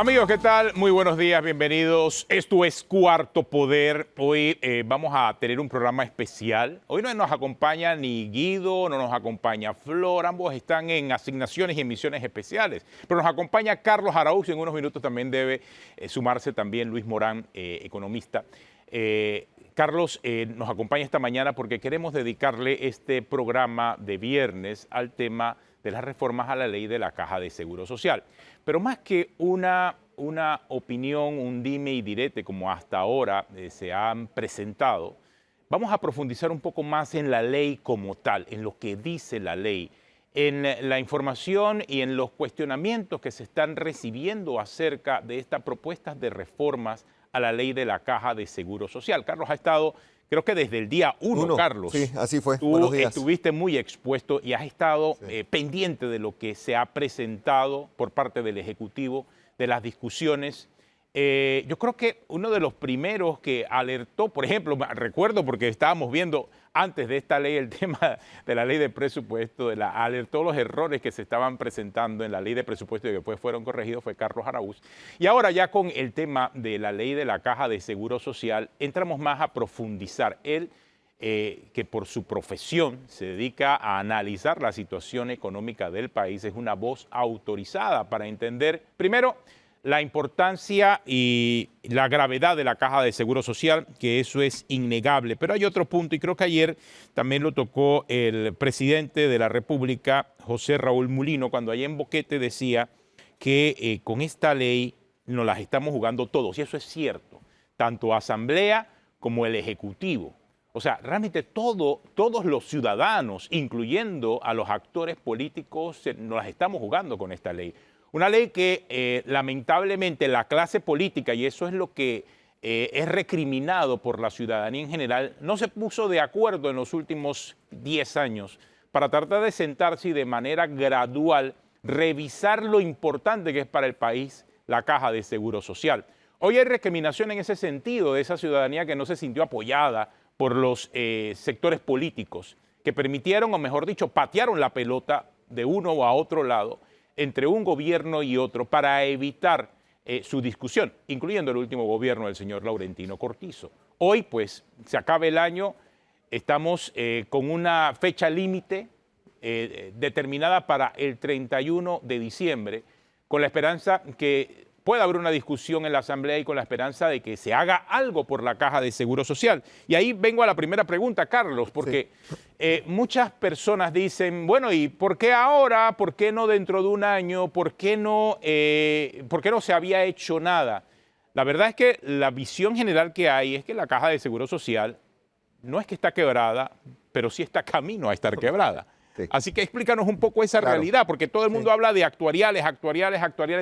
Amigos, ¿qué tal? Muy buenos días, bienvenidos. Esto es Cuarto Poder. Hoy vamos a tener un programa especial. Hoy no nos acompaña ni Guido, no nos acompaña Flor, ambos están en asignaciones y en misiones especiales. Pero nos acompaña Carlos Araúz y en unos minutos también debe sumarse también Luis Morán, economista. Carlos nos acompaña esta mañana porque queremos dedicarle este programa de viernes al tema de las reformas a la ley de la Caja de Seguro Social. Pero más que una opinión, un dime y direte como hasta ahora se han presentado, vamos a profundizar un poco más en la ley como tal, en lo que dice la ley, en la información y en los cuestionamientos que se están recibiendo acerca de estas propuestas de reformas a la ley de la Caja de Seguro Social. Carlos ha estado, creo que desde el día 1, Carlos. Sí, así fue. Tú Buenos días. estuviste muy expuesto y has estado pendiente de lo que se ha presentado por parte del Ejecutivo, de las discusiones. Yo creo que uno de los primeros que alertó, por ejemplo, recuerdo porque estábamos viendo antes de esta ley el tema de la ley de presupuesto, alertó los errores que se estaban presentando en la ley de presupuesto y que después fueron corregidos, fue Carlos Araúz. Y ahora ya con el tema de la ley de la Caja de Seguro Social, entramos más a profundizar. Él, que por su profesión se dedica a analizar la situación económica del país, es una voz autorizada para entender, primero, la importancia y la gravedad de la Caja de Seguro Social, que eso es innegable. Pero hay otro punto, y creo que ayer también lo tocó el presidente de la República, José Raúl Mulino, cuando allá en Boquete decía que con esta ley nos las estamos jugando todos, y eso es cierto, tanto Asamblea como el Ejecutivo. O sea, realmente todos los ciudadanos, incluyendo a los actores políticos, nos las estamos jugando con esta ley. Una ley que lamentablemente la clase política, y eso es lo que es recriminado por la ciudadanía en general, no se puso de acuerdo en los últimos 10 años para tratar de sentarse y de manera gradual revisar lo importante que es para el país la Caja de Seguro Social. Hoy hay recriminación en ese sentido de esa ciudadanía que no se sintió apoyada por los sectores políticos que permitieron, o mejor dicho, patearon la pelota de uno o a otro lado entre un gobierno y otro para evitar su discusión, incluyendo el último gobierno del señor Laurentino Cortizo. Hoy, pues, se acaba el año, estamos con una fecha límite determinada para el 31 de diciembre, con la esperanza que pueda haber una discusión en la Asamblea y con la esperanza de que se haga algo por la Caja de Seguro Social. Y ahí vengo a la primera pregunta, Carlos, porque muchas personas dicen, bueno, ¿y por qué ahora? ¿Por qué no dentro de un año? ¿Por qué no se había hecho nada? La verdad es que la visión general que hay es que la Caja de Seguro Social no es que está quebrada, pero sí está camino a estar quebrada. Sí. Así que explícanos un poco esa realidad, porque todo el mundo habla de actuariales,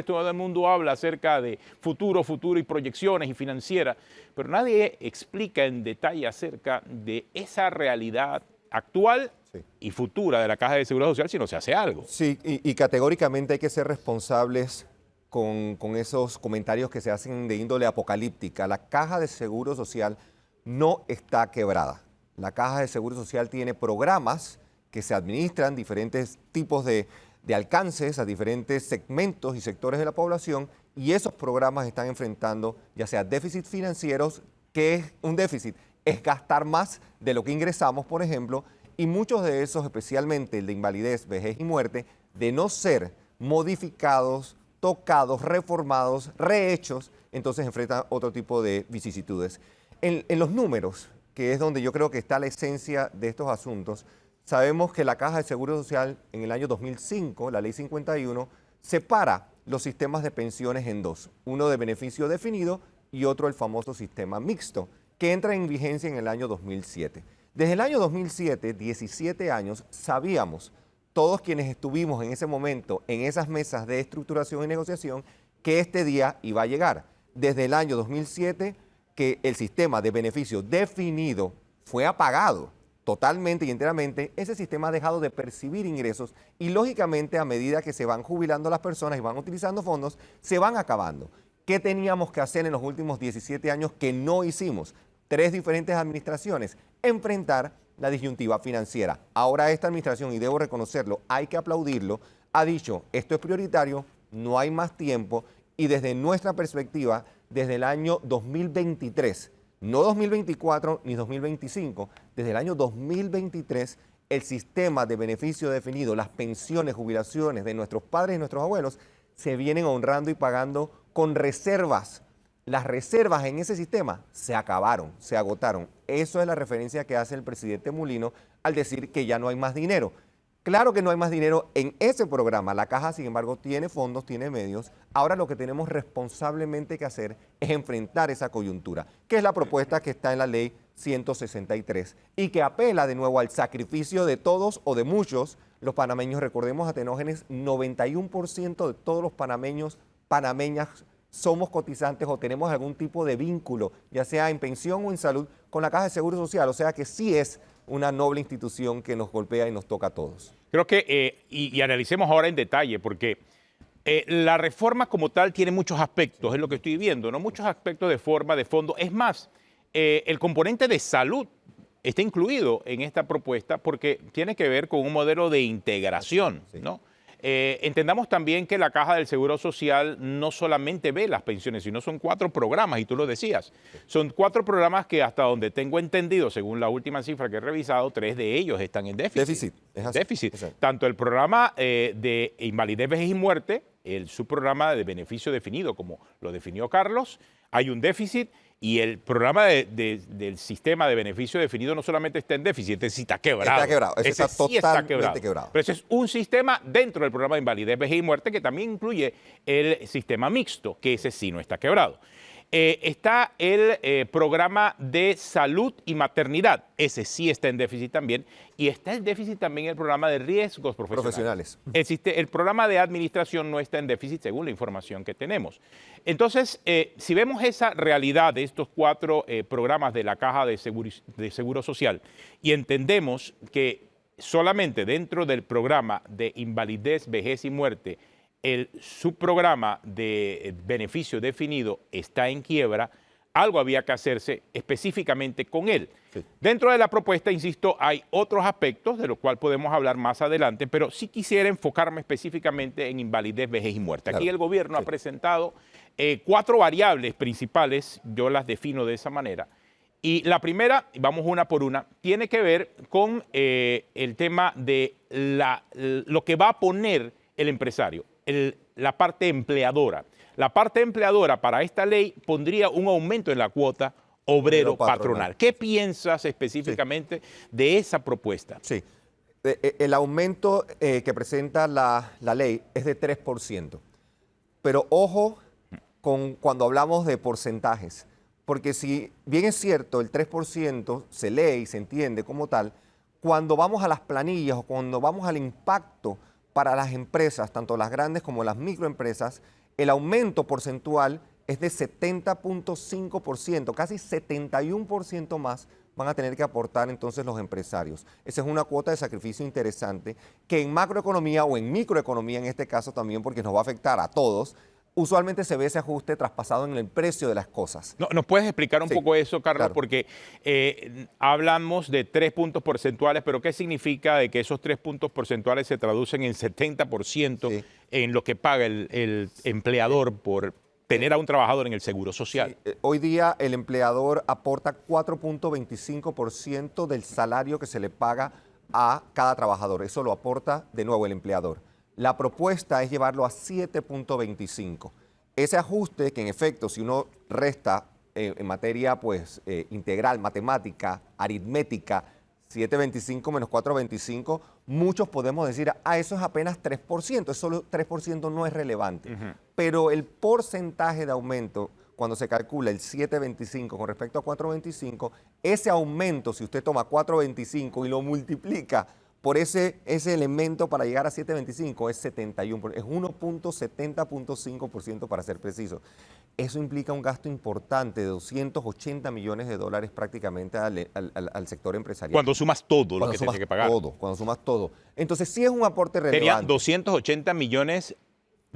todo el mundo habla acerca de futuro y proyecciones y financieras, pero nadie explica en detalle acerca de esa realidad actual y futura de la Caja de Seguro Social si no se hace algo. Sí, y categóricamente hay que ser responsables con esos comentarios que se hacen de índole apocalíptica. La Caja de Seguro Social no está quebrada. La Caja de Seguro Social tiene programas que se administran, diferentes tipos de alcances a diferentes segmentos y sectores de la población, y esos programas están enfrentando ya sea déficits financieros, que es un déficit, es gastar más de lo que ingresamos, por ejemplo, y muchos de esos, especialmente el de invalidez, vejez y muerte, de no ser modificados, tocados, reformados, rehechos, entonces enfrentan otro tipo de vicisitudes. En los números, que es donde yo creo que está la esencia de estos asuntos, sabemos que la Caja de Seguro Social en el año 2005, la Ley 51, separa los sistemas de pensiones en dos, uno de beneficio definido y otro el famoso sistema mixto, que entra en vigencia en el año 2007. Desde el año 2007, 17 años, sabíamos, todos quienes estuvimos en ese momento en esas mesas de estructuración y negociación, que este día iba a llegar. Desde el año 2007, que el sistema de beneficio definido fue apagado totalmente y enteramente, ese sistema ha dejado de percibir ingresos y lógicamente a medida que se van jubilando las personas y van utilizando fondos, se van acabando. ¿Qué teníamos que hacer en los últimos 17 años que no hicimos? 3 diferentes administraciones, enfrentar la disyuntiva financiera. Ahora esta administración, y debo reconocerlo, hay que aplaudirlo, ha dicho, esto es prioritario, no hay más tiempo Y desde nuestra perspectiva, desde el año 2023, no 2024 ni 2025, desde el año 2023, el sistema de beneficio definido, las pensiones, jubilaciones de nuestros padres y nuestros abuelos, se vienen honrando y pagando con reservas. Las reservas en ese sistema se acabaron, se agotaron. Eso es la referencia que hace el presidente Mulino al decir que ya no hay más dinero. Claro que no hay más dinero en ese programa. La Caja, sin embargo, tiene fondos, tiene medios. Ahora lo que tenemos responsablemente que hacer es enfrentar esa coyuntura, que es la propuesta que está en la ley 163 y que apela de nuevo al sacrificio de todos o de muchos los panameños. Recordemos, Atenógenes, 91% de todos los panameños, panameñas, somos cotizantes o tenemos algún tipo de vínculo, ya sea en pensión o en salud, con la Caja de Seguro Social. O sea que sí es una noble institución que nos golpea y nos toca a todos. Creo que, y analicemos ahora en detalle, porque la reforma como tal tiene muchos aspectos, es lo que estoy viendo, ¿no? Muchos aspectos de forma, de fondo. Es más, el componente de salud está incluido en esta propuesta porque tiene que ver con un modelo de integración, ¿no? Entendamos también que la Caja del Seguro Social no solamente ve las pensiones, sino son 4 programas, y tú lo decías. Son 4 programas que hasta donde tengo entendido, según la última cifra que he revisado, 3 de ellos están en déficit. Es así. Déficit. Exacto. Tanto el programa de invalidez, vejez y muerte, el subprograma de beneficio definido, como lo definió Carlos, hay un déficit. Y el programa del sistema de beneficio definido no solamente está en déficit, ese sí está quebrado. Está quebrado, ese está totalmente quebrado. Pero ese es un sistema dentro del programa de invalidez, vejez y muerte que también incluye el sistema mixto, que ese sí no está quebrado. Está el programa de salud y maternidad, ese sí está en déficit también, y está el déficit también el programa de riesgos profesionales. El programa de administración no está en déficit según la información que tenemos. Entonces, si vemos esa realidad de estos 4 programas de la Caja de Seguro Social y entendemos que solamente dentro del programa de invalidez, vejez y muerte el subprograma de beneficio definido está en quiebra, algo había que hacerse específicamente con él. Sí. Dentro de la propuesta, insisto, hay otros aspectos de los cuales podemos hablar más adelante, pero sí quisiera enfocarme específicamente en invalidez, vejez y muerte. Aquí el gobierno ha presentado 4 variables principales, yo las defino de esa manera. Y la primera, vamos una por una, tiene que ver con el tema de lo que va a poner el empresario. La parte empleadora. La parte empleadora para esta ley pondría un aumento en la cuota obrero-patronal. ¿Qué piensas específicamente de esa propuesta? Sí, el aumento que presenta la ley es de 3%. Pero ojo cuando hablamos de porcentajes, porque si bien es cierto, el 3% se lee y se entiende como tal, cuando vamos a las planillas o cuando vamos al impacto para las empresas, tanto las grandes como las microempresas, el aumento porcentual es de 70.5%, casi 71% más van a tener que aportar entonces los empresarios. Esa es una cuota de sacrificio interesante que en macroeconomía o en microeconomía en este caso también, porque nos va a afectar a todos, usualmente se ve ese ajuste traspasado en el precio de las cosas. ¿Nos puedes explicar un poco eso, Carlos? Claro. Porque hablamos de 3 puntos porcentuales, pero ¿qué significa de que esos 3 puntos porcentuales se traducen en 70% en lo que paga el empleador por tener a un trabajador en el Seguro Social? Sí. Hoy día el empleador aporta 4.25% del salario que se le paga a cada trabajador. Eso lo aporta de nuevo el empleador. La propuesta es llevarlo a 7.25. Ese ajuste que en efecto, si uno resta en materia pues, integral, matemática, aritmética, 7.25 menos 4.25, muchos podemos decir, eso es apenas 3%, solo 3% no es relevante. Pero el porcentaje de aumento, cuando se calcula el 7.25 con respecto a 4.25, ese aumento, si usted toma 4.25 y lo multiplica por ese elemento para llegar a 7.25 es 71%, es 1.70.5% para ser preciso. Eso implica un gasto importante de 280 millones de dólares prácticamente al sector empresarial. Cuando sumas todo lo que tiene que pagar. Cuando sumas todo. Entonces sí es un aporte relevante. Serían 280 millones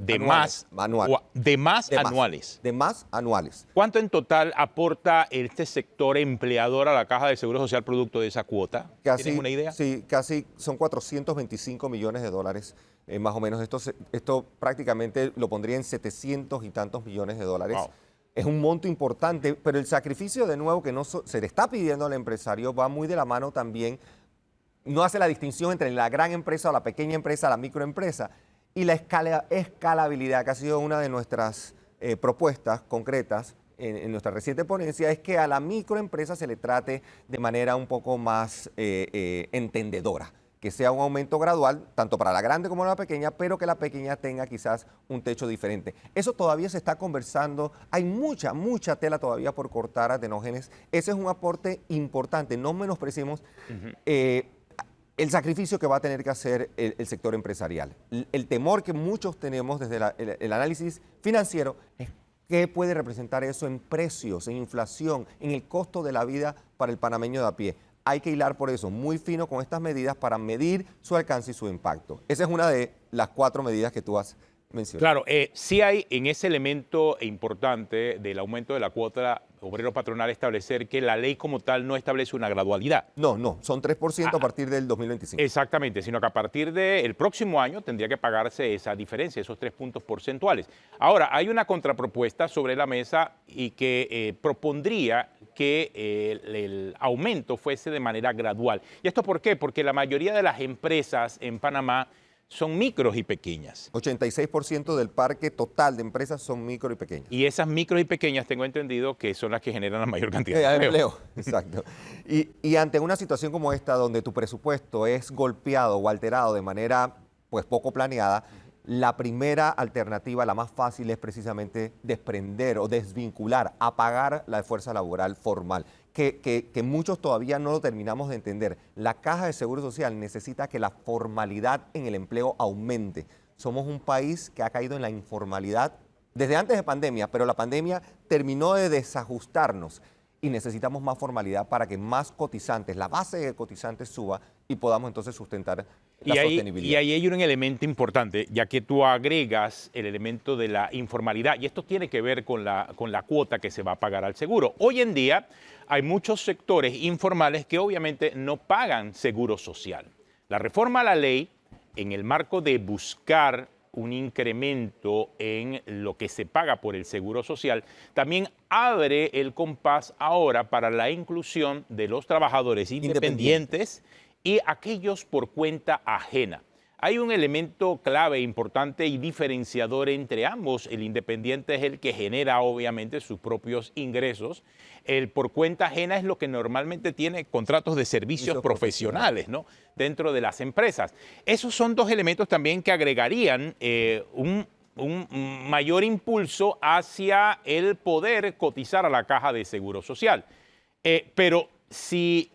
de Anuales, más, anuales. de más De más. anuales. De más anuales. ¿Cuánto en total aporta este sector empleador a la Caja de Seguro Social producto de esa cuota? ¿Tienes una idea? Sí, casi son 425 millones de dólares, más o menos. Esto prácticamente lo pondría en 700 y tantos millones de dólares. Wow. Es un monto importante, pero el sacrificio de nuevo que se le está pidiendo al empresario va muy de la mano también. No hace la distinción entre la gran empresa o la pequeña empresa, la microempresa. Y la escalabilidad, que ha sido una de nuestras propuestas concretas en nuestra reciente ponencia, es que a la microempresa se le trate de manera un poco más entendedora, que sea un aumento gradual, tanto para la grande como la pequeña, pero que la pequeña tenga quizás un techo diferente. Eso todavía se está conversando, hay mucha tela todavía por cortar, Atenógenes. Ese es un aporte importante, no menospreciemos el sacrificio que va a tener que hacer el sector empresarial. El temor que muchos tenemos desde el análisis financiero es qué puede representar eso en precios, en inflación, en el costo de la vida para el panameño de a pie. Hay que hilar por eso muy fino con estas medidas para medir su alcance y su impacto. Esa es una de las 4 medidas que tú has mencionado. Claro, sí hay en ese elemento importante del aumento de la cuota obrero patronal establecer que la ley como tal no establece una gradualidad. No, son 3% a partir del 2025. Exactamente, sino que a partir del próximo año tendría que pagarse esa diferencia, esos 3 puntos porcentuales. Ahora, hay una contrapropuesta sobre la mesa y que propondría que el aumento fuese de manera gradual. ¿Y esto por qué? Porque la mayoría de las empresas en Panamá son micros y pequeñas. 86% del parque total de empresas son micro y pequeñas. Y esas micros y pequeñas tengo entendido que son las que generan la mayor cantidad de empleo. Exacto. Y ante una situación como esta, donde tu presupuesto es golpeado o alterado de manera pues poco planeada, la primera alternativa, la más fácil, es precisamente desprender o desvincular, apagar la fuerza laboral formal. Que muchos todavía no lo terminamos de entender. La Caja de Seguro Social necesita que la formalidad en el empleo aumente. Somos un país que ha caído en la informalidad desde antes de pandemia, pero la pandemia terminó de desajustarnos y necesitamos más formalidad para que más cotizantes, la base de cotizantes suba y podamos entonces sustentar la sostenibilidad. Y ahí hay un elemento importante, ya que tú agregas el elemento de la informalidad, y esto tiene que ver con la cuota que se va a pagar al seguro. Hoy en día hay muchos sectores informales que obviamente no pagan seguro social. La reforma a la ley, en el marco de buscar un incremento en lo que se paga por el seguro social, también abre el compás ahora para la inclusión de los trabajadores independientes y aquellos por cuenta ajena. Hay un elemento clave, importante y diferenciador entre ambos. El independiente es el que genera obviamente sus propios ingresos. El por cuenta ajena es lo que normalmente tiene contratos de servicios profesionales, ¿no?, dentro de las empresas. Esos son 2 elementos también que agregarían un mayor impulso hacia el poder cotizar a la Caja de Seguro Social. Pero si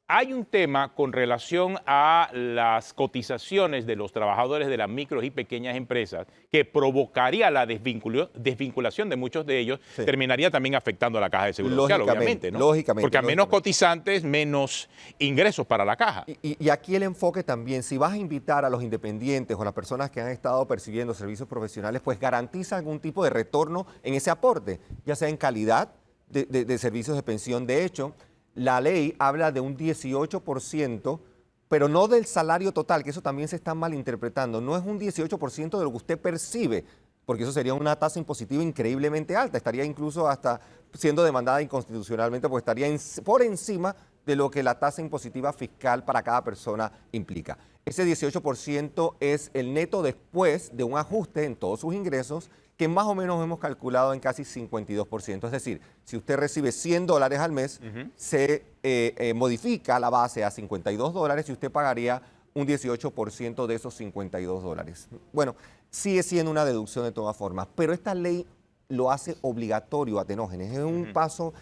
hay un tema con relación a las cotizaciones de los trabajadores de las micros y pequeñas empresas que provocaría la desvinculación de muchos de ellos, sí, terminaría también afectando a la Caja de Seguro Social, obviamente, ¿no? Porque a menos cotizantes, menos ingresos para la Caja. Y aquí el enfoque también, si vas a invitar a los independientes o las personas que han estado percibiendo servicios profesionales, pues garantiza algún tipo de retorno en ese aporte, ya sea en calidad de servicios de pensión. De hecho, la ley habla de un 18%, pero no del salario total, que eso también se está malinterpretando. No es un 18% de lo que usted percibe, porque eso sería una tasa impositiva increíblemente alta. Estaría incluso hasta siendo demandada inconstitucionalmente, porque estaría por encima de lo que la tasa impositiva fiscal para cada persona implica. Ese 18% es el neto después de un ajuste en todos sus ingresos, que más o menos hemos calculado en casi 52%. Es decir, si usted recibe $100 al mes, se modifica la base a $52 y usted pagaría un 18% de esos $52. Bueno, sigue siendo una deducción de todas formas, pero esta ley lo hace obligatorio, Atenógenes. Es un paso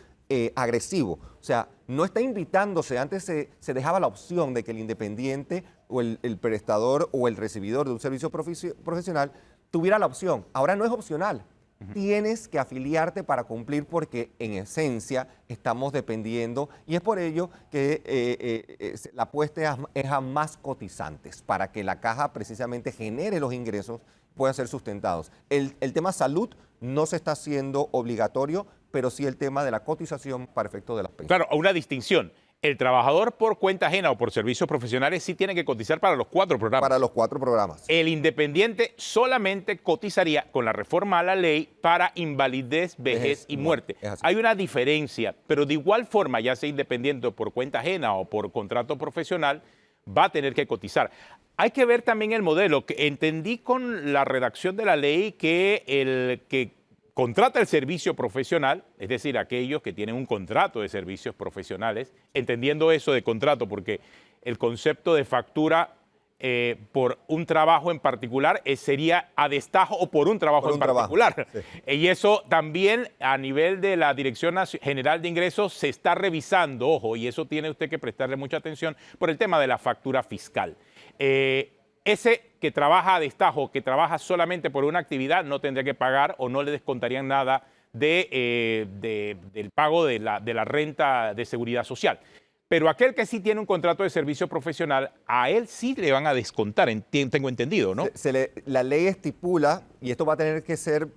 agresivo. O sea, no está invitándose. Antes se dejaba la opción de que el independiente o el prestador o el recibidor de un servicio profesional tuviera la opción. Ahora no es opcional. Tienes que afiliarte para cumplir, porque en esencia estamos dependiendo, y es por ello que la apuesta es a más cotizantes, para que la Caja precisamente genere los ingresos puedan ser sustentados. El tema salud no se está haciendo obligatorio, pero sí el tema de la cotización para efectos de las pensiones. Claro, una distinción. El trabajador por cuenta ajena o por servicios profesionales sí tiene que cotizar para los 4 programas. Para los 4 programas. El independiente solamente cotizaría con la reforma a la ley para invalidez, vejez y muerte. Hay una diferencia, pero de igual forma, ya sea independiente o por cuenta ajena o por contrato profesional, va a tener que cotizar. Hay que ver también el modelo. Entendí con la redacción de la ley que el que contrata el servicio profesional, es decir, aquellos que tienen un contrato de servicios profesionales, entendiendo eso de contrato, porque el concepto de factura por un trabajo en particular sería a destajo o por un trabajo en particular. Sí. Y eso también a nivel de la Dirección General de Ingresos se está revisando, ojo, y eso tiene usted que prestarle mucha atención por el tema de la factura fiscal. Ese que trabaja a destajo, que trabaja solamente por una actividad, no tendría que pagar o no le descontarían nada del pago de la renta de seguridad social. Pero aquel que sí tiene un contrato de servicio profesional, a él sí le van a descontar, tengo entendido, ¿no? La ley estipula, y esto va a tener que ser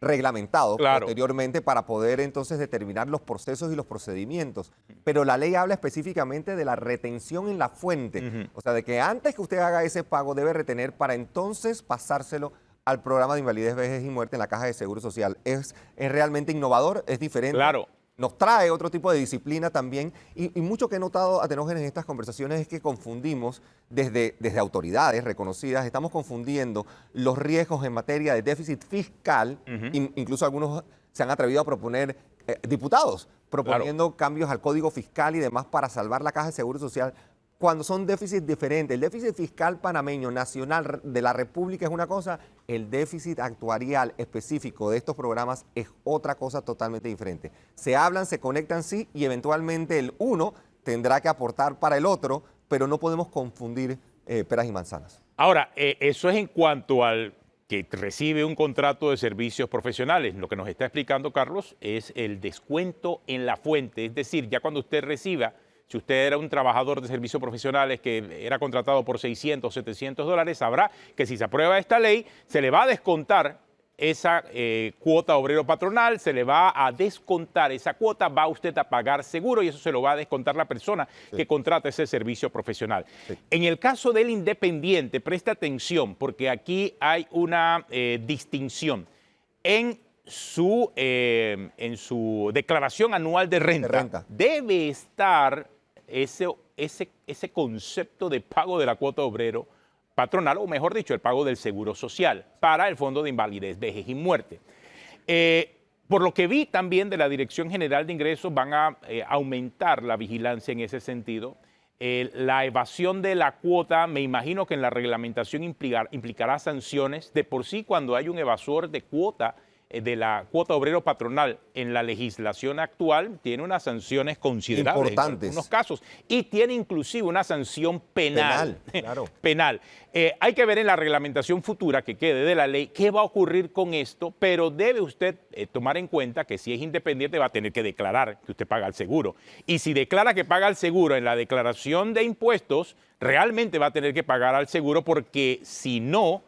reglamentado posteriormente para poder entonces determinar los procesos y los procedimientos. Pero la ley habla específicamente de la retención en la fuente. O sea, de que antes que usted haga ese pago debe retener para entonces pasárselo al programa de invalidez, vejez y muerte en la Caja de Seguro Social. Es realmente innovador, es diferente. Claro. Nos trae otro tipo de disciplina también y mucho que he notado, Atenógenes, en estas conversaciones es que confundimos desde autoridades reconocidas, estamos confundiendo los riesgos en materia de déficit fiscal, incluso algunos se han atrevido a proponer, diputados, proponiendo cambios al Código Fiscal y demás para salvar la Caja de Seguro Social, cuando son déficits diferentes. El déficit fiscal panameño nacional de la República es una cosa, el déficit actuarial específico de estos programas es otra cosa totalmente diferente. Se hablan, se conectan, sí, y eventualmente el uno tendrá que aportar para el otro, pero no podemos confundir peras y manzanas. Ahora, eso es en cuanto al que recibe un contrato de servicios profesionales. Lo que nos está explicando Carlos es el descuento en la fuente, es decir, ya cuando usted reciba, si usted era un trabajador de servicios profesionales que era contratado por 600, 700 dólares, sabrá que si se aprueba esta ley, se le va a descontar esa cuota obrero patronal, se le va a descontar esa cuota, va usted a pagar seguro y eso se lo va a descontar la persona que contrata ese servicio profesional. En el caso del independiente, presta atención porque aquí hay una distinción. En su declaración anual de renta, debe estar ese concepto de pago de la cuota obrero patronal, o mejor dicho, el pago del seguro social para el Fondo de Invalidez, Vejez y Muerte. Por lo que vi también de la Dirección General de Ingresos, van a aumentar la vigilancia en ese sentido. La evasión de la cuota, me imagino que en la reglamentación implicará sanciones. De por sí, cuando hay un evasor de cuota, de la cuota obrero patronal en la legislación actual, tiene unas sanciones considerables importantes en algunos casos y tiene inclusive una sanción penal. Claro. Penal. Hay que ver en la reglamentación futura que quede de la ley qué va a ocurrir con esto, pero debe usted tomar en cuenta que si es independiente va a tener que declarar que usted paga el seguro. Y si declara que paga el seguro en la declaración de impuestos, realmente va a tener que pagar al seguro porque si no,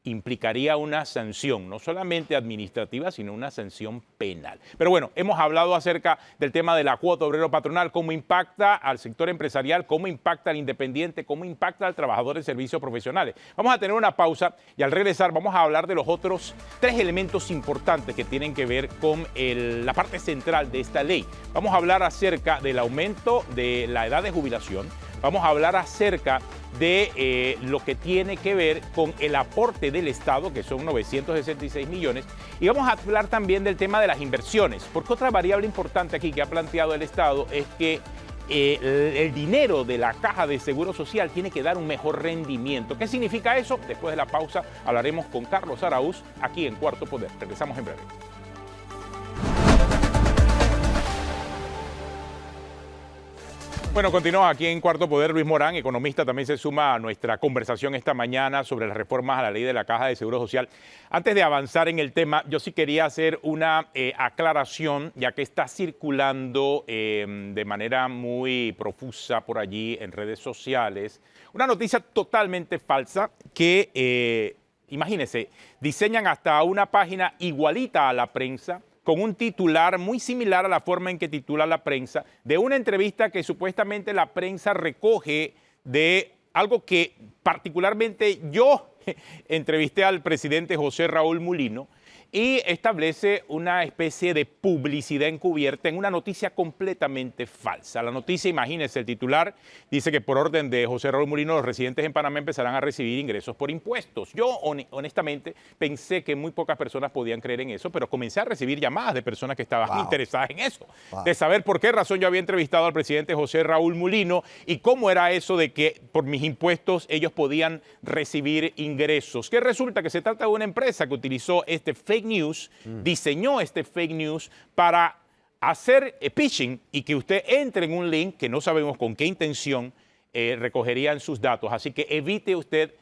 implicaría una sanción, no solamente administrativa, sino una sanción penal. Pero bueno, hemos hablado acerca del tema de la cuota obrero patronal, cómo impacta al sector empresarial, cómo impacta al independiente, cómo impacta al trabajador de servicios profesionales. Vamos a tener una pausa y al regresar vamos a hablar de los otros 3 elementos importantes que tienen que ver con la parte central de esta ley. Vamos a hablar acerca del aumento de la edad de jubilación, vamos a hablar acerca de lo que tiene que ver con el aporte del Estado, que son 966 millones, y vamos a hablar también del tema de las inversiones, porque otra variable importante aquí que ha planteado el Estado es que el dinero de la Caja de Seguro Social tiene que dar un mejor rendimiento. ¿Qué significa eso? Después de la pausa hablaremos con Carlos Araúz aquí en Cuarto Poder. Regresamos en breve. Bueno, continúa aquí en Cuarto Poder Luis Morán, economista, también se suma a nuestra conversación esta mañana sobre las reformas a la ley de la Caja de Seguro Social. Antes de avanzar en el tema, yo sí quería hacer una aclaración, ya que está circulando de manera muy profusa por allí en redes sociales una noticia totalmente falsa que imagínense, diseñan hasta una página igualita a La Prensa, con un titular muy similar a la forma en que titula La Prensa, de una entrevista que supuestamente La Prensa recoge de algo que particularmente yo entrevisté al presidente José Raúl Mulino, y establece una especie de publicidad encubierta en una noticia completamente falsa. La noticia, imagínense, el titular dice que por orden de José Raúl Mulino los residentes en Panamá empezarán a recibir ingresos por impuestos. Yo honestamente pensé que muy pocas personas podían creer en eso, pero comencé a recibir llamadas de personas que estaban interesadas en eso, de saber por qué razón yo había entrevistado al presidente José Raúl Mulino y cómo era eso de que por mis impuestos ellos podían recibir ingresos. Que resulta que se trata de una empresa que utilizó este fake news, diseñó este fake news para hacer pitching y que usted entre en un link que no sabemos con qué intención recogerían sus datos. Así que evite usted,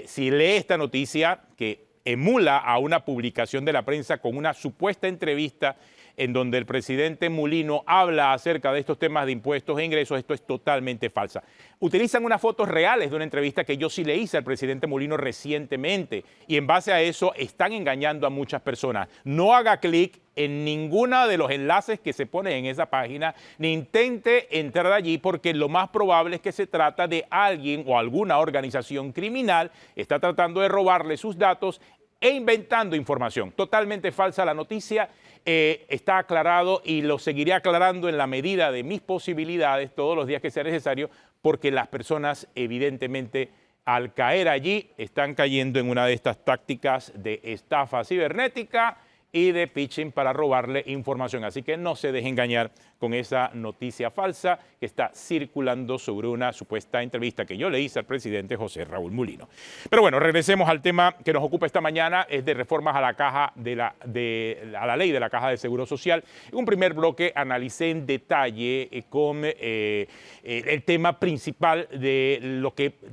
si lee esta noticia que emula a una publicación de La Prensa con una supuesta entrevista en donde el presidente Mulino habla acerca de estos temas de impuestos e ingresos, esto es totalmente falsa. Utilizan unas fotos reales de una entrevista que yo sí le hice al presidente Mulino recientemente y en base a eso están engañando a muchas personas. No haga clic en ninguno de los enlaces que se ponen en esa página, ni intente entrar allí porque lo más probable es que se trata de alguien o alguna organización criminal, está tratando de robarle sus datos e inventando información. Totalmente falsa la noticia, está aclarado y lo seguiré aclarando en la medida de mis posibilidades todos los días que sea necesario, porque las personas evidentemente al caer allí están cayendo en una de estas tácticas de estafa cibernética y de pitching para robarle información. Así que no se deje engañar con esa noticia falsa que está circulando sobre una supuesta entrevista que yo le hice al presidente José Raúl Mulino. Pero bueno, regresemos al tema que nos ocupa esta mañana, es de reformas a la caja a la ley de la Caja de Seguro Social. En un primer bloque analicé en detalle con el tema principal de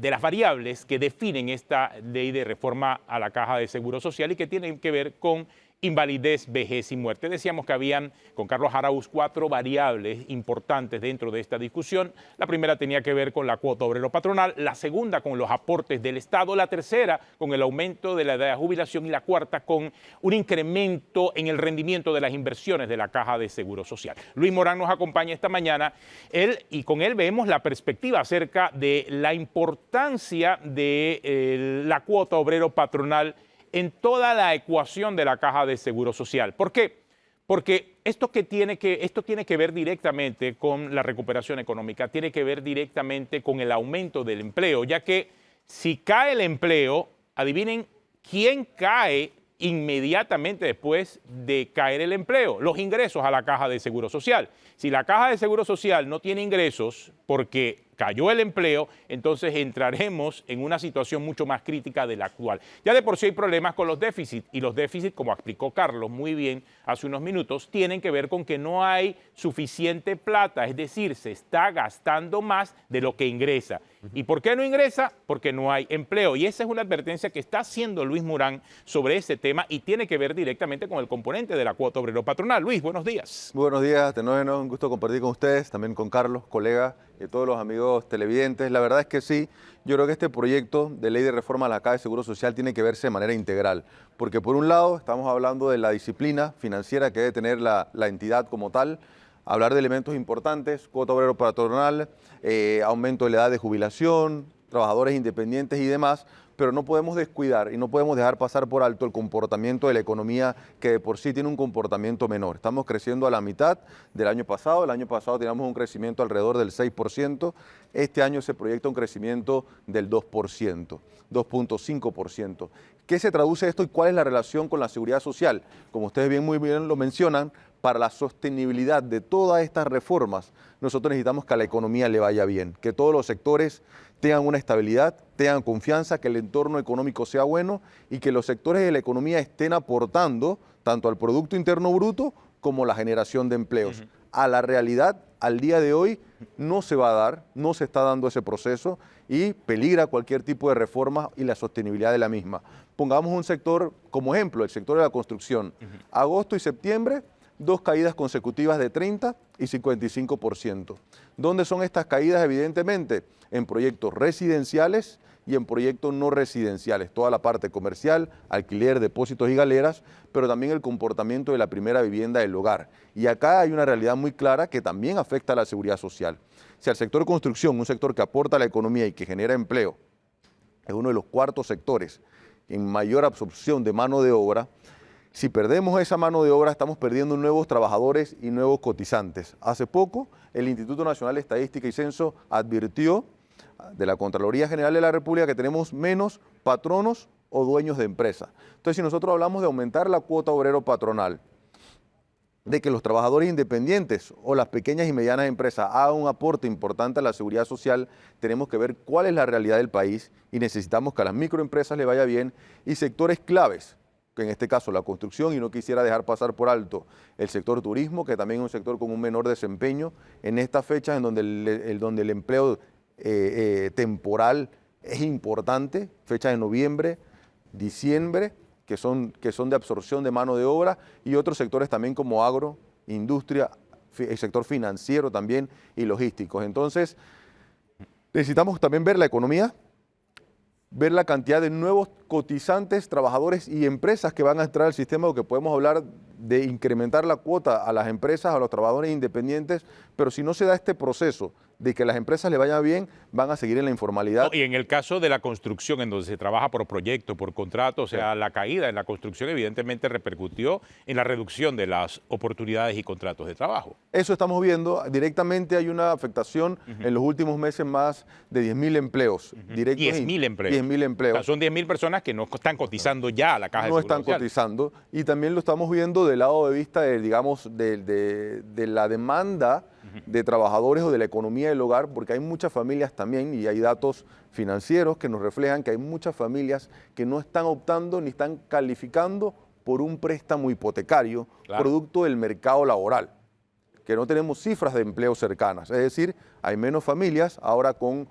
las variables que definen esta ley de reforma a la Caja de Seguro Social y que tienen que ver con invalidez, vejez y muerte. Decíamos que habían, con Carlos Arauz, 4 variables importantes dentro de esta discusión. La primera tenía que ver con la cuota obrero patronal, la segunda con los aportes del Estado, la tercera con el aumento de la edad de jubilación y la cuarta con un incremento en el rendimiento de las inversiones de la Caja de Seguro Social. Luis Morán nos acompaña esta mañana, y con él vemos la perspectiva acerca de la importancia de la cuota obrero patronal en toda la ecuación de la Caja de Seguro Social. ¿Por qué? Porque esto tiene que ver directamente con la recuperación económica, tiene que ver directamente con el aumento del empleo, ya que si cae el empleo, adivinen quién cae inmediatamente después de caer el empleo, los ingresos a la Caja de Seguro Social. Si la Caja de Seguro Social no tiene ingresos porque cayó el empleo, entonces entraremos en una situación mucho más crítica de la actual. Ya de por sí hay problemas con los déficits, y los déficits, como explicó Carlos muy bien hace unos minutos, tienen que ver con que no hay suficiente plata, es decir, se está gastando más de lo que ingresa. ¿Y por qué no ingresa? Porque no hay empleo. Y esa es una advertencia que está haciendo Luis Morán sobre ese tema y tiene que ver directamente con el componente de la cuota obrero patronal. Luis, buenos días. Muy buenos días, Tenógeno, un gusto compartir con ustedes, también con Carlos, colega, y todos los amigos televidentes. La verdad es que sí, yo creo que este proyecto de ley de reforma a la Caja de Seguro Social tiene que verse de manera integral, porque por un lado estamos hablando de la disciplina financiera que debe tener la entidad como tal, hablar de elementos importantes, cuota obrero patronal, aumento de la edad de jubilación, trabajadores independientes y demás, pero no podemos descuidar y no podemos dejar pasar por alto el comportamiento de la economía, que de por sí tiene un comportamiento menor. Estamos creciendo a la mitad del año pasado. El año pasado teníamos un crecimiento alrededor del 6%. Este año se proyecta un crecimiento del 2%, 2.5%. ¿Qué se traduce esto y cuál es la relación con la seguridad social? Como ustedes muy bien lo mencionan, para la sostenibilidad de todas estas reformas, nosotros necesitamos que a la economía le vaya bien, que todos los sectores tengan una estabilidad, tengan confianza, que el entorno económico sea bueno y que los sectores de la economía estén aportando tanto al Producto Interno Bruto como la generación de empleos. A la realidad, al día de hoy, no se va a dar, no se está dando ese proceso y peligra cualquier tipo de reforma y la sostenibilidad de la misma. Pongamos un sector como ejemplo, el sector de la construcción. Agosto y septiembre, 2 caídas consecutivas de 30 y 55%. ¿Dónde son estas caídas? Evidentemente, en proyectos residenciales y en proyectos no residenciales, toda la parte comercial, alquiler, depósitos y galeras, pero también el comportamiento de la primera vivienda del hogar. Y acá hay una realidad muy clara que también afecta a la seguridad social. Si al sector construcción, un sector que aporta a la economía y que genera empleo, es uno de los cuartos sectores en mayor absorción de mano de obra, si perdemos esa mano de obra, estamos perdiendo nuevos trabajadores y nuevos cotizantes. Hace poco, el Instituto Nacional de Estadística y Censo advirtió de la Contraloría General de la República que tenemos menos patronos o dueños de empresas. Entonces, si nosotros hablamos de aumentar la cuota obrero patronal, de que los trabajadores independientes o las pequeñas y medianas empresas hagan un aporte importante a la seguridad social, tenemos que ver cuál es la realidad del país y necesitamos que a las microempresas le vaya bien y sectores claves, que en este caso la construcción, y no quisiera dejar pasar por alto el sector turismo, que también es un sector con un menor desempeño en estas fechas en donde el empleo temporal es importante, fechas de noviembre, diciembre, que son de absorción de mano de obra, y otros sectores también como agro, industria, el sector financiero también y logísticos. Entonces, necesitamos también ver la economía, ver la cantidad de nuevos cotizantes, trabajadores y empresas que van a entrar al sistema, porque podemos hablar de incrementar la cuota a las empresas, a los trabajadores independientes, pero si no se da este proceso de que las empresas le vayan bien, van a seguir en la informalidad. No, y en el caso de la construcción, en donde se trabaja por proyecto, por contrato, o sea, la caída en la construcción evidentemente repercutió en la reducción de las oportunidades y contratos de trabajo. Eso estamos viendo. Directamente hay una afectación en los últimos meses, más de 10.000 empleos. 10.000 empleos. 10.000 empleos. O sea, son 10.000 personas que no están cotizando ya a la Caja de No Seguro están Social. cotizando, y también lo estamos viendo del lado de vista de la demanda de trabajadores o de la economía del hogar, porque hay muchas familias también, y hay datos financieros que nos reflejan que hay muchas familias que no están optando ni están calificando por un préstamo hipotecario, Claro, producto del mercado laboral, que no tenemos cifras de empleo cercanas. Es decir, hay menos familias ahora con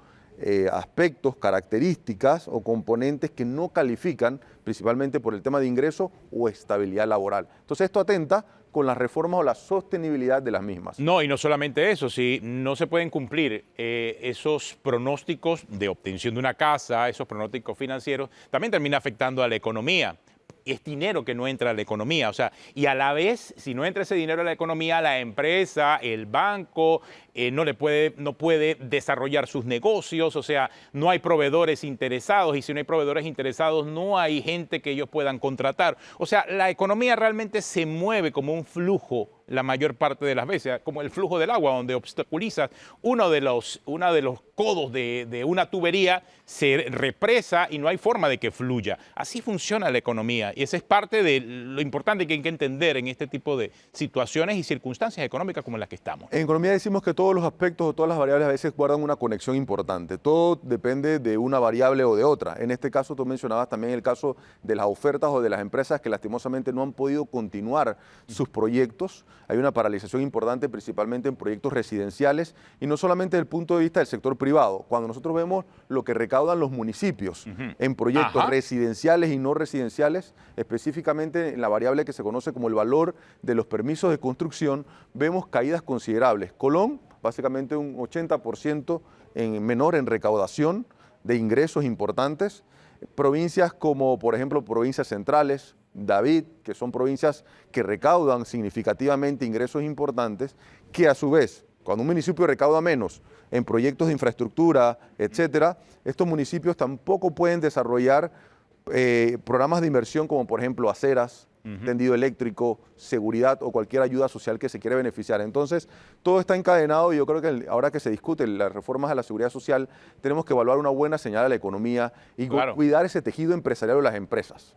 aspectos, características o componentes que no califican, principalmente por el tema de ingreso o estabilidad laboral. Entonces esto atenta con las reformas o la sostenibilidad de las mismas. No, y no solamente eso, si no se pueden cumplir esos pronósticos de obtención de una casa, esos pronósticos financieros, también termina afectando a la economía. Es dinero que no entra a la economía, o sea, y a la vez, si no entra ese dinero a la economía, la empresa, el banco, no puede desarrollar sus negocios, o sea, no hay proveedores interesados, y si no hay proveedores interesados, no hay gente que ellos puedan contratar. O sea, la economía realmente se mueve como un flujo la mayor parte de las veces, como el flujo del agua, donde obstaculizas uno de los codos de una tubería, se represa y no hay forma de que fluya. Así funciona la economía, y esa es parte de lo importante que hay que entender en este tipo de situaciones y circunstancias económicas como en las que estamos. En economía decimos que todos los aspectos o todas las variables a veces guardan una conexión importante. Todo depende de una variable o de otra. En este caso tú mencionabas también el caso de las ofertas o de las empresas que lastimosamente no han podido continuar sus proyectos. Hay una paralización importante principalmente en proyectos residenciales, y no solamente desde el punto de vista del sector privado. Cuando nosotros vemos lo que recaudan los municipios en proyectos residenciales y no residenciales, específicamente en la variable que se conoce como el valor de los permisos de construcción, vemos caídas considerables. Colón, básicamente un 80% menor en recaudación de ingresos importantes. Provincias como, por ejemplo, provincias centrales, David, que son provincias que recaudan significativamente ingresos importantes, que a su vez, cuando un municipio recauda menos en proyectos de infraestructura, etcétera, estos municipios tampoco pueden desarrollar programas de inversión como, por ejemplo, aceras, tendido eléctrico, seguridad o cualquier ayuda social que se quiera beneficiar. Entonces, todo está encadenado, y yo creo que ahora que se discuten las reformas a la seguridad social, tenemos que evaluar una buena señal a la economía y cuidar ese tejido empresarial de las empresas.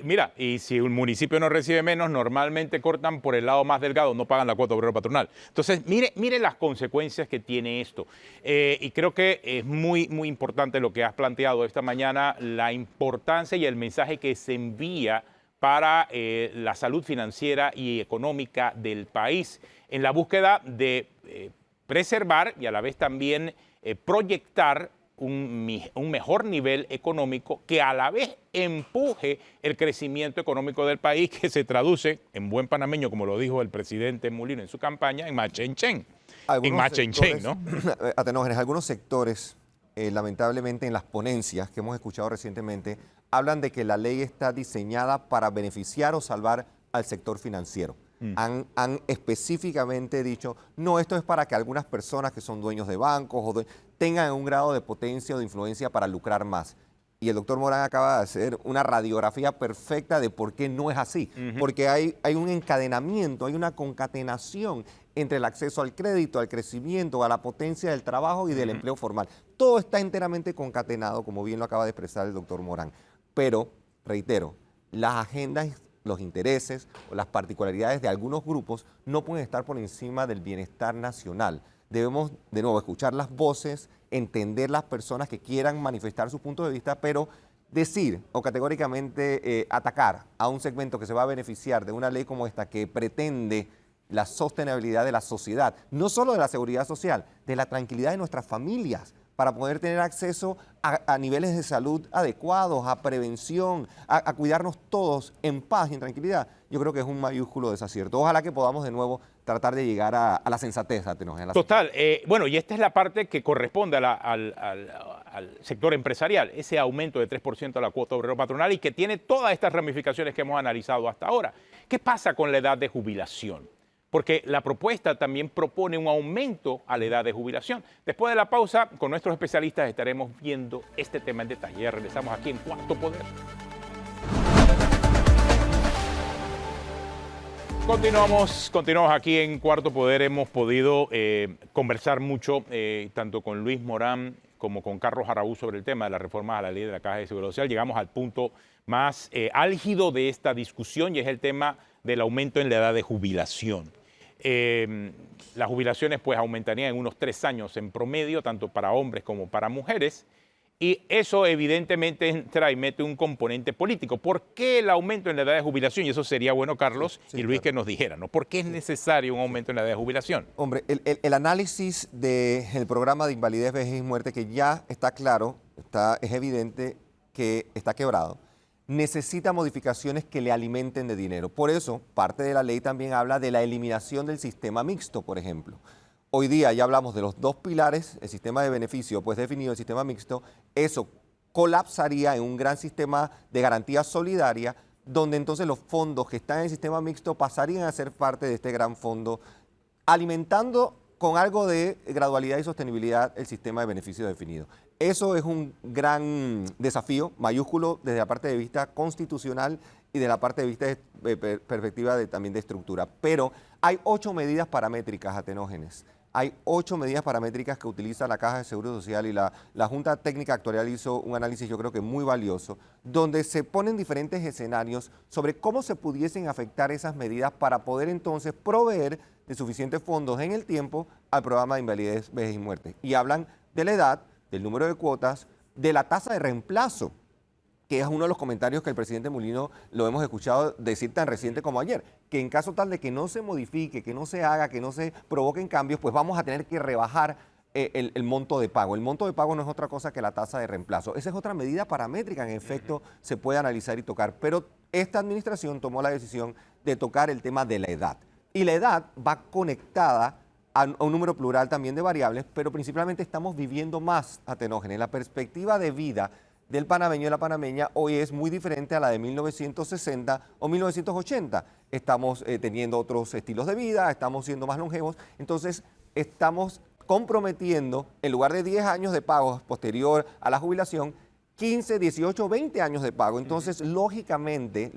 Mira, y si un municipio no recibe menos, normalmente cortan por el lado más delgado, no pagan la cuota obrero patronal. Entonces, mire las consecuencias que tiene esto. Y creo que es muy, muy importante lo que has planteado esta mañana, la importancia y el mensaje que se envía para la salud financiera y económica del país, en la búsqueda de preservar y a la vez también proyectar un mejor nivel económico que a la vez empuje el crecimiento económico del país, que se traduce en buen panameño, como lo dijo el presidente Mulino en su campaña, en machenchen. En machenchen, ¿no? Atenógenes, algunos sectores lamentablemente en las ponencias que hemos escuchado recientemente, hablan de que la ley está diseñada para beneficiar o salvar al sector financiero. Han específicamente dicho, no, esto es para que algunas personas que son dueños de bancos tengan un grado de potencia o de influencia para lucrar más. Y el doctor Morán acaba de hacer una radiografía perfecta de por qué no es así. Porque hay un encadenamiento, hay una concatenación entre el acceso al crédito, al crecimiento, a la potencia del trabajo y del empleo formal. Todo está enteramente concatenado, como bien lo acaba de expresar el doctor Morán. Pero, reitero, las agendas, los intereses o las particularidades de algunos grupos no pueden estar por encima del bienestar nacional. Debemos, de nuevo, escuchar las voces, entender las personas que quieran manifestar su punto de vista, pero decir o categóricamente atacar a un segmento que se va a beneficiar de una ley como esta que pretende la sostenibilidad de la sociedad, no solo de la seguridad social, de la tranquilidad de nuestras familias, para poder tener acceso a niveles de salud adecuados, a prevención, a cuidarnos todos en paz y en tranquilidad, yo creo que es un mayúsculo desacierto. Ojalá que podamos de nuevo tratar de llegar a la sensatez. Total. Bueno, y esta es la parte que corresponde al sector empresarial, ese aumento de 3% a la cuota obrero patronal y que tiene todas estas ramificaciones que hemos analizado hasta ahora. ¿Qué pasa con la edad de jubilación? Porque la propuesta también propone un aumento a la edad de jubilación. Después de la pausa, con nuestros especialistas estaremos viendo este tema en detalle. Ya regresamos aquí en Cuarto Poder. Continuamos aquí en Cuarto Poder. Hemos podido conversar mucho, tanto con Luis Morán como con Carlos Araúz, sobre el tema de la reforma a la ley de la Caja de Seguro Social. Llegamos al punto más álgido de esta discusión y es el tema del aumento en la edad de jubilación. Las jubilaciones pues aumentarían en unos 3 años en promedio, tanto para hombres como para mujeres, y eso evidentemente entra y mete un componente político. ¿Por qué el aumento en la edad de jubilación? Y eso sería bueno, Carlos y Luis, que nos dijeran, ¿no? ¿Por qué es necesario un aumento en la edad de jubilación? Hombre, el análisis del programa de invalidez, vejez y muerte, que ya está claro, es evidente que está quebrado, necesita modificaciones que le alimenten de dinero. Por eso, parte de la ley también habla de la eliminación del sistema mixto, por ejemplo. Hoy día ya hablamos de los 2 pilares, el sistema de beneficio, pues definido el sistema mixto, eso colapsaría en un gran sistema de garantía solidaria, donde entonces los fondos que están en el sistema mixto pasarían a ser parte de este gran fondo, alimentando con algo de gradualidad y sostenibilidad el sistema de beneficio definido. Eso es un gran desafío, mayúsculo, desde la parte de vista constitucional y de la parte de vista perspectiva también de estructura. Pero hay 8 medidas paramétricas, Atenógenes. Hay 8 medidas paramétricas que utiliza la Caja de Seguro Social y la Junta Técnica Actuarial hizo un análisis, yo creo que muy valioso, donde se ponen diferentes escenarios sobre cómo se pudiesen afectar esas medidas para poder entonces proveer de suficientes fondos en el tiempo al programa de invalidez, vejez y muerte. Y hablan de la edad, del número de cuotas, de la tasa de reemplazo, que es uno de los comentarios que el presidente Mulino lo hemos escuchado decir tan reciente como ayer, que en caso tal de que no se modifique, que no se haga, que no se provoquen cambios, pues vamos a tener que rebajar el monto de pago. El monto de pago no es otra cosa que la tasa de reemplazo. Esa es otra medida paramétrica, en efecto, se puede analizar y tocar, pero esta administración tomó la decisión de tocar el tema de la edad. Y la edad va conectada a un número plural también de variables, pero principalmente estamos viviendo más, Atenógenes. La perspectiva de vida del panameño y de la panameña hoy es muy diferente a la de 1960 o 1980. Estamos teniendo otros estilos de vida, estamos siendo más longevos, entonces estamos comprometiendo, en lugar de 10 años de pago posterior a la jubilación, 15, 18, 20 años de pago. Entonces, lógicamente,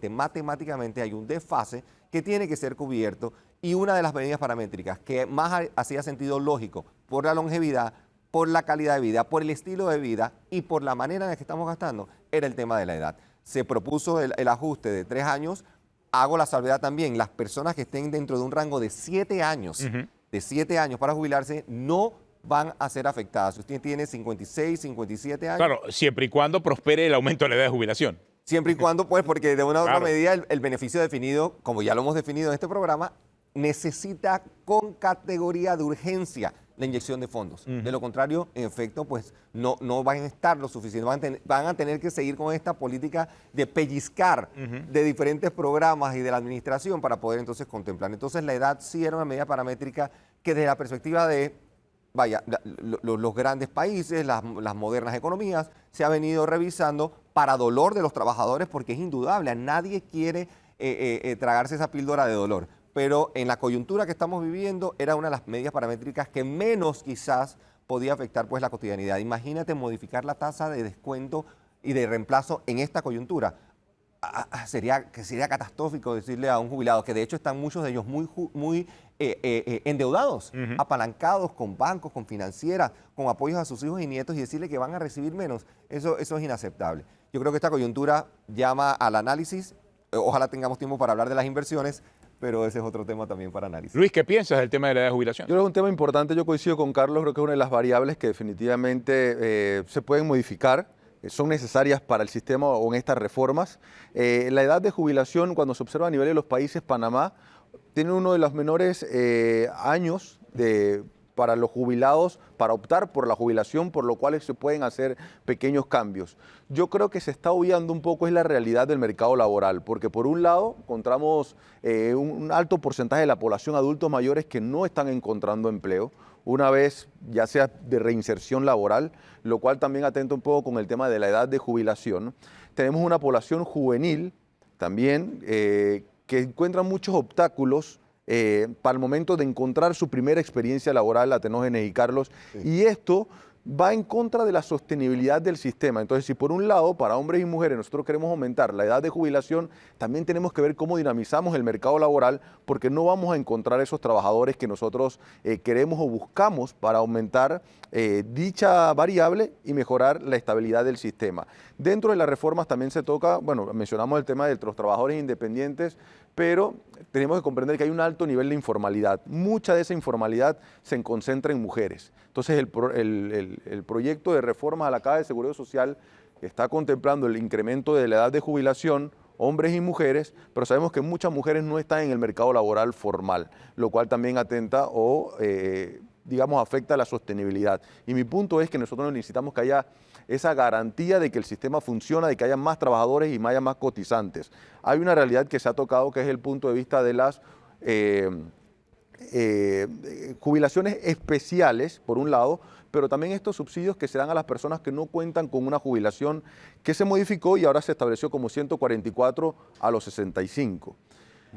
matemáticamente hay un desfase que tiene que ser cubierto y una de las medidas paramétricas que más hacía sentido lógico por la longevidad, por la calidad de vida, por el estilo de vida y por la manera en la que estamos gastando, era el tema de la edad. Se propuso el ajuste de 3 años. Hago la salvedad también, las personas que estén dentro de un rango de 7 años, de 7 años para jubilarse, no van a ser afectadas. Si usted tiene 56, 57 años. Claro, siempre y cuando prospere el aumento de la edad de jubilación. Siempre y cuando, pues, porque de una u otra medida el beneficio definido, como ya lo hemos definido en este programa, necesita con categoría de urgencia la inyección de fondos. De lo contrario, en efecto, pues no van a estar lo suficiente. Van a tener que seguir con esta política de pellizcar de diferentes programas y de la administración para poder entonces contemplar. Entonces la edad sí era una medida paramétrica que desde la perspectiva de vaya, los grandes países, las modernas economías, se ha venido revisando para dolor de los trabajadores, porque es indudable, nadie quiere tragarse esa píldora de dolor. Pero en la coyuntura que estamos viviendo era una de las medidas paramétricas que menos quizás podía afectar pues la cotidianidad. Imagínate modificar la tasa de descuento y de reemplazo en esta coyuntura. Sería catastrófico decirle a un jubilado, que de hecho están muchos de ellos muy endeudados, apalancados con bancos, con financieras, con apoyos a sus hijos y nietos, y decirle que van a recibir menos. Eso es inaceptable. Yo creo que esta coyuntura llama al análisis. Ojalá tengamos tiempo para hablar de las inversiones, pero ese es otro tema también para análisis. Luis, ¿qué piensas del tema de la edad de jubilación? Yo creo que es un tema importante, yo coincido con Carlos, creo que es una de las variables que definitivamente se pueden modificar, son necesarias para el sistema o en estas reformas. La edad de jubilación, cuando se observa a nivel de los países, Panamá tiene uno de los menores años para los jubilados, para optar por la jubilación, por lo cual se pueden hacer pequeños cambios. Yo creo que se está obviando un poco es la realidad del mercado laboral, porque por un lado encontramos un alto porcentaje de la población adultos mayores que no están encontrando empleo, una vez ya sea de reinserción laboral, lo cual también atenta un poco con el tema de la edad de jubilación. Tenemos una población juvenil también que encuentra muchos obstáculos para el momento de encontrar su primera experiencia laboral, Atenógenes y Carlos, sí. Y esto va en contra de la sostenibilidad del sistema. Entonces, si por un lado, para hombres y mujeres, nosotros queremos aumentar la edad de jubilación, también tenemos que ver cómo dinamizamos el mercado laboral, porque no vamos a encontrar esos trabajadores que nosotros queremos o buscamos para aumentar dicha variable y mejorar la estabilidad del sistema. Dentro de las reformas también se toca, bueno, mencionamos el tema de los trabajadores independientes, pero tenemos que comprender que hay un alto nivel de informalidad. Mucha de esa informalidad se concentra en mujeres. Entonces, el proyecto de reforma a la Caja de Seguro Social está contemplando el incremento de la edad de jubilación, hombres y mujeres, pero sabemos que muchas mujeres no están en el mercado laboral formal, lo cual también atenta o, digamos, afecta la sostenibilidad. Y mi punto es que nosotros necesitamos que haya esa garantía de que el sistema funciona, de que haya más trabajadores y haya más cotizantes. Hay una realidad que se ha tocado, que es el punto de vista de las jubilaciones especiales, por un lado, pero también estos subsidios que se dan a las personas que no cuentan con una jubilación que se modificó y ahora se estableció como 144 a los 65.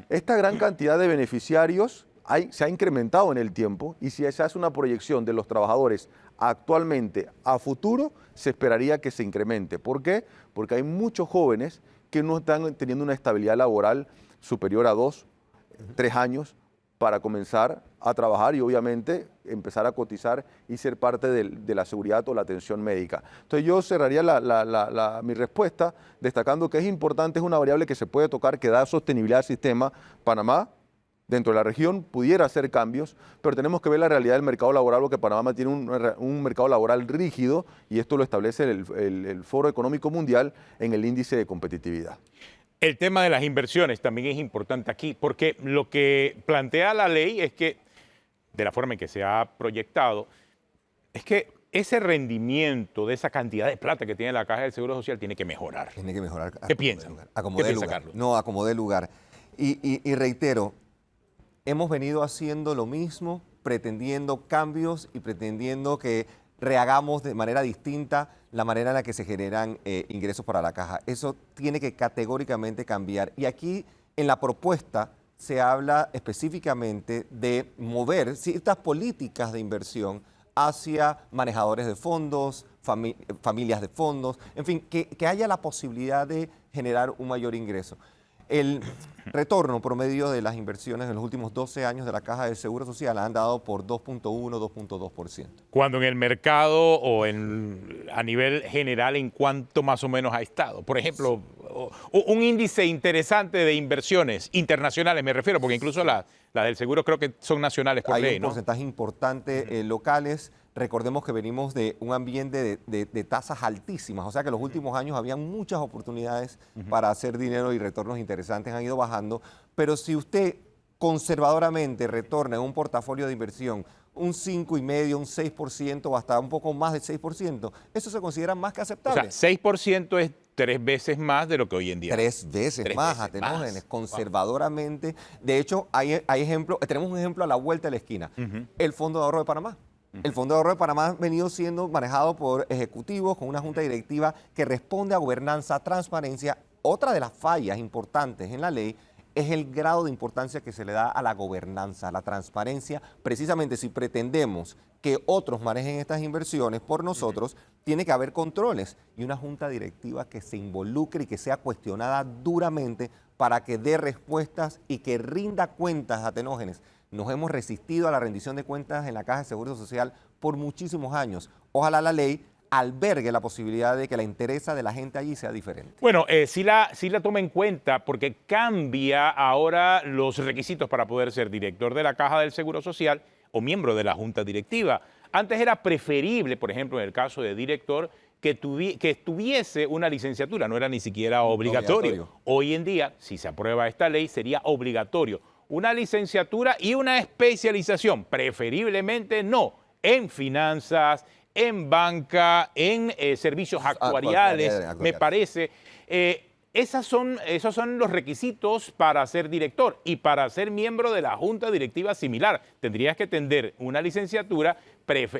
Esta gran cantidad de beneficiarios se ha incrementado en el tiempo, y si se hace una proyección de los trabajadores actualmente a futuro, se esperaría que se incremente. ¿Por qué? Porque hay muchos jóvenes que no están teniendo una estabilidad laboral superior a 2, 3 años para comenzar a trabajar y obviamente empezar a cotizar y ser parte de la seguridad o la atención médica. Entonces yo cerraría mi respuesta destacando que es importante, es una variable que se puede tocar, que da sostenibilidad al sistema. Panamá, dentro de la región, pudiera hacer cambios, pero tenemos que ver la realidad del mercado laboral, porque Panamá tiene un mercado laboral rígido, y esto lo establece el Foro Económico Mundial en el índice de competitividad. El tema de las inversiones también es importante aquí, porque lo que plantea la ley es que, de la forma en que se ha proyectado, es que ese rendimiento de esa cantidad de plata que tiene la Caja del Seguro Social tiene que mejorar. Tiene que mejorar. ¿Qué piensa? ¿Qué piensa, Carlos? No, acomodé lugar. Y reitero, hemos venido haciendo lo mismo, pretendiendo cambios y pretendiendo que rehagamos de manera distinta la manera en la que se generan ingresos para la caja. Eso tiene que categóricamente cambiar. Y aquí en la propuesta se habla específicamente de mover ciertas políticas de inversión hacia manejadores de fondos, familias de fondos, en fin, que haya la posibilidad de generar un mayor ingreso. El retorno promedio de las inversiones en los últimos 12 años de la Caja de Seguro Social han dado por 2.1, 2.2%. Cuando en el mercado o a nivel general, ¿en cuánto más o menos ha estado? Por ejemplo, un índice interesante de inversiones internacionales, me refiero, porque incluso la del seguro creo que son nacionales por ley, Hay un ¿no? porcentaje importante locales. Recordemos que venimos de un ambiente de tasas altísimas, o sea que en los últimos años habían muchas oportunidades para hacer dinero y retornos interesantes han ido bajando, pero si usted conservadoramente retorna en un portafolio de inversión un 5,5%, un 6% o hasta un poco más del 6%, eso se considera más que aceptable. O sea, 6% es 3 veces más de lo que hoy en día. 3 veces más, Atenógenes, conservadoramente. De hecho, hay ejemplos, tenemos un ejemplo a la vuelta de la esquina, el Fondo de Ahorro de Panamá. El Fondo de Ahorro de Panamá ha venido siendo manejado por ejecutivos con una junta directiva que responde a gobernanza, transparencia. Otra de las fallas importantes en la ley es el grado de importancia que se le da a la gobernanza, a la transparencia. Precisamente si pretendemos que otros manejen estas inversiones por nosotros, tiene que haber controles y una junta directiva que se involucre y que sea cuestionada duramente para que dé respuestas y que rinda cuentas a Tenógenes. Nos hemos resistido a la rendición de cuentas en la Caja de Seguro Social por muchísimos años. Ojalá la ley albergue la posibilidad de que la interesa de la gente allí sea diferente. Bueno, sí la toma en cuenta porque cambia ahora los requisitos para poder ser director de la Caja del Seguro Social o miembro de la Junta Directiva. Antes era preferible, por ejemplo, en el caso de director, que tuviese una licenciatura, no era ni siquiera obligatorio. Hoy en día, si se aprueba esta ley, sería obligatorio una licenciatura y una especialización, preferiblemente no en finanzas, en banca, en servicios actuariales, me parece. Esos son los requisitos para ser director y para ser miembro de la junta directiva similar. Tendrías que tener una licenciatura,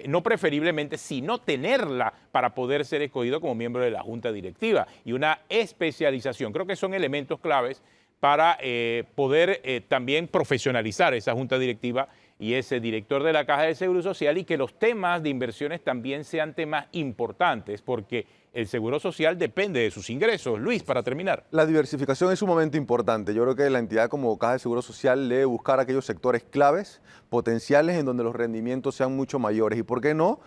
no preferiblemente, sino tenerla para poder ser escogido como miembro de la junta directiva y una especialización. Creo que son elementos claves para poder también profesionalizar esa junta directiva y ese director de la Caja de Seguro Social y que los temas de inversiones también sean temas importantes porque el Seguro Social depende de sus ingresos. Luis, para terminar. La diversificación es sumamente importante. Yo creo que la entidad como Caja de Seguro Social debe buscar aquellos sectores claves, potenciales, en donde los rendimientos sean mucho mayores. ¿Y por qué no?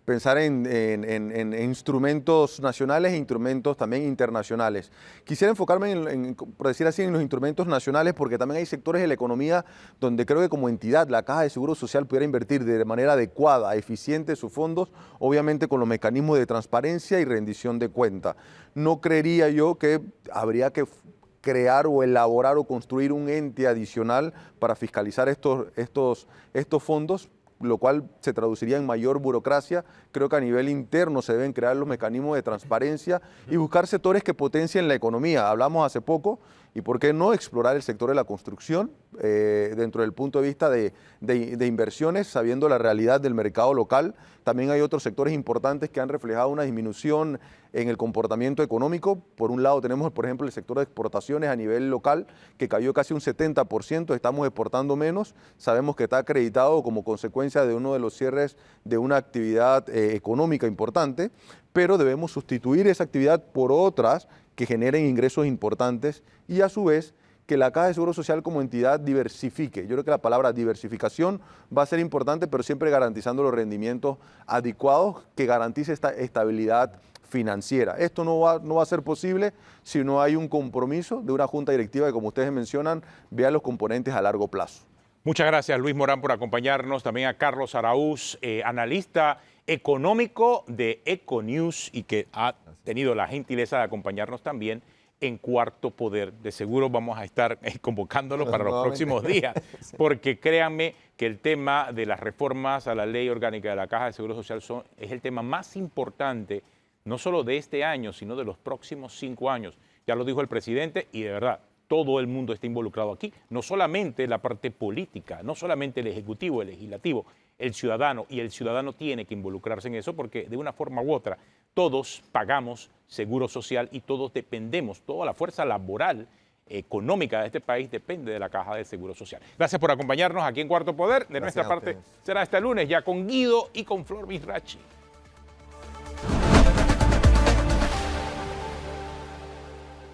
Pensar en instrumentos nacionales e instrumentos también internacionales. Quisiera enfocarme, por decir así, en los instrumentos nacionales porque también hay sectores de la economía donde creo que como entidad la Caja de Seguro Social pudiera invertir de manera adecuada, eficiente sus fondos, obviamente con los mecanismos de transparencia y rendición de cuenta. No creería yo que habría que crear o elaborar o construir un ente adicional para fiscalizar estos fondos, lo cual se traduciría en mayor burocracia. Creo que a nivel interno se deben crear los mecanismos de transparencia y buscar sectores que potencien la economía. Hablamos hace poco, y por qué no explorar el sector de la construcción dentro del punto de vista de inversiones, sabiendo la realidad del mercado local. También hay otros sectores importantes que han reflejado una disminución en el comportamiento económico. Por un lado tenemos, por ejemplo, el sector de exportaciones a nivel local, que cayó casi un 70%, estamos exportando menos. Sabemos que está acreditado como consecuencia de uno de los cierres de una actividad económica importante, pero debemos sustituir esa actividad por otras que generen ingresos importantes y a su vez que la Caja de Seguro Social como entidad diversifique. Yo creo que la palabra diversificación va a ser importante, pero siempre garantizando los rendimientos adecuados que garantice esta estabilidad financiera. Esto no va a ser posible si no hay un compromiso de una junta directiva que, como ustedes mencionan, vea los componentes a largo plazo. Muchas gracias, Luis Morán, por acompañarnos. También a Carlos Araúz, analista económico de Econews y que ha tenido la gentileza de acompañarnos también en Cuarto Poder. De seguro vamos a estar convocándolo para los próximos días, porque créanme que el tema de las reformas a la ley orgánica de la Caja de Seguro Social es el tema más importante, no solo de este año, sino de los próximos 5 años. Ya lo dijo el presidente y de verdad, todo el mundo está involucrado aquí, no solamente la parte política, no solamente el Ejecutivo, el Legislativo, el ciudadano, y el ciudadano tiene que involucrarse en eso porque de una forma u otra todos pagamos seguro social y todos dependemos, toda la fuerza laboral, económica de este país depende de la Caja de Seguro Social. Gracias por acompañarnos aquí en Cuarto Poder. De nuestra parte será este lunes ya con Guido y con Flor Misrachi.